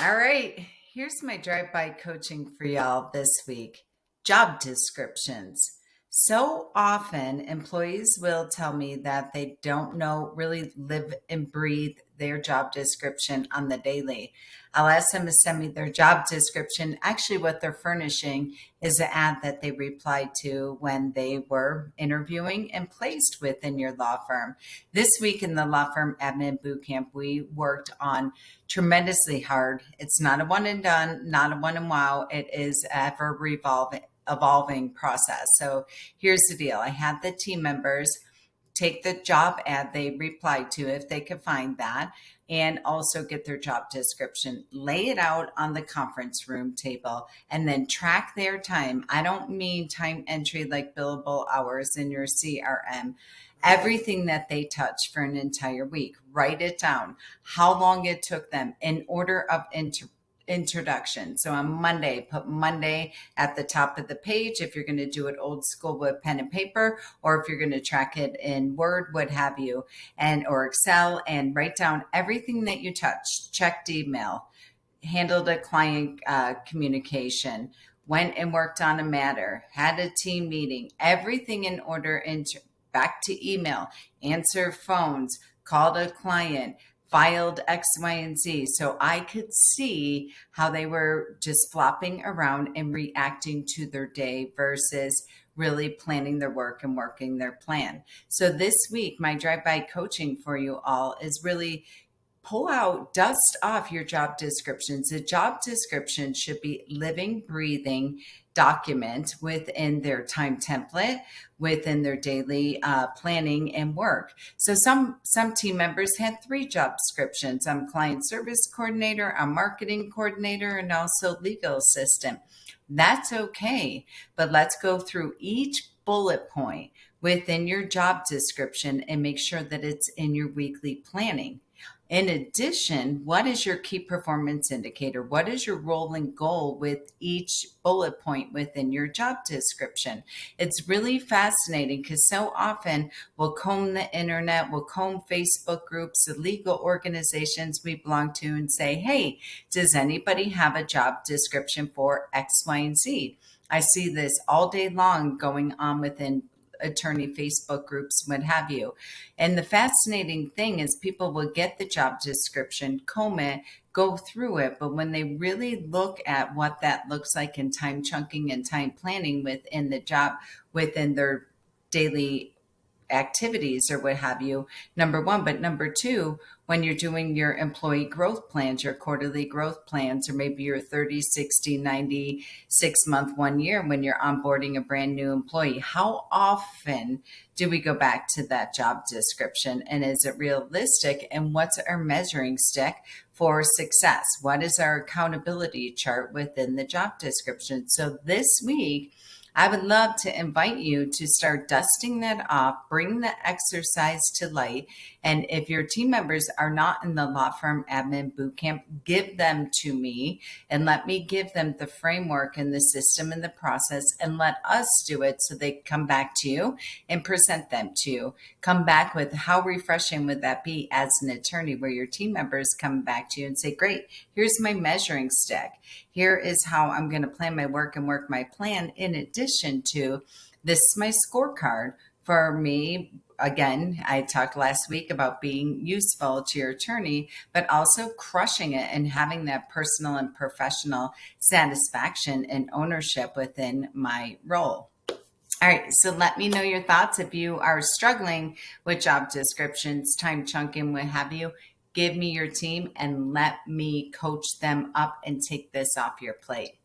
All right, here's my drive-by coaching for y'all this week. Job descriptions. So often, employees will tell me that they don't know, really live and breathe their job description on the daily. I'll ask them to send me their job description. Actually, what they're furnishing is an ad that they replied to when they were interviewing and placed within your law firm. This week in the Law Firm Admin Bootcamp, we worked on tremendously hard. It's not a one and done, not a one and wow. It is ever evolving process. So here's the deal. I had the team members take the job ad they replied to if they could find that, and also get their job description, lay it out on the conference room table, and then track their time. I don't mean time entry like billable hours in your CRM. Everything that they touch for an entire week, write it down, how long it took them in order of introduction. So on Monday, put Monday at the top of the page if you're going to do it old school with pen and paper, or if you're going to track it in Word, what have you, and or Excel, and write down everything that you touched. Checked email, handled a client communication, went and worked on a matter, had a team meeting, everything in order into back to email, answer phones, called a client, filed X, Y, and Z. So I could see how they were just flopping around and reacting to their day versus really planning their work and working their plan. So this week, my drive-by coaching for you all is really pull out, dust off your job descriptions. The job description should be living, breathing document within their time template, within their daily planning and work. So some team members had 3 job descriptions. I'm client service coordinator, I'm marketing coordinator, and also legal assistant. That's okay, but let's go through each bullet point within your job description and make sure that it's in your weekly planning. In addition, what is your key performance indicator? What is your rolling goal with each bullet point within your job description? It's really fascinating because so often we'll comb the internet, we'll comb Facebook groups, the legal organizations we belong to, and say, hey, does anybody have a job description for X, Y, and Z? I see this all day long going on within attorney Facebook groups, what have you. And the fascinating thing is people will get the job description, comb it, go through it. But when they really look at what that looks like in time chunking and time planning within the job, within their daily activities or what have you, number one. But number two, when you're doing your employee growth plans, your quarterly growth plans, or maybe your 30, 60, 90, 6-month, 1 year, when you're onboarding a brand new employee, how often do we go back to that job description? And is it realistic? And what's our measuring stick for success? What is our accountability chart within the job description? So this week, I would love to invite you to start dusting that off, bring the exercise to light. And if your team members are not in the Law Firm Admin Bootcamp, give them to me and let me give them the framework and the system and the process, and let us do it so they come back to you and present them to you. Come back with how refreshing would that be as an attorney, where your team members come back to you and say, great, here's my measuring stick. Here is how I'm going to plan my work and work my plan. In addition to this is my scorecard for me. Again, I talked last week about being useful to your attorney, but also crushing it and having that personal and professional satisfaction and ownership within my role. All right, so let me know your thoughts. If you are struggling with job descriptions, time chunking, what have you, give me your team and let me coach them up and take this off your plate.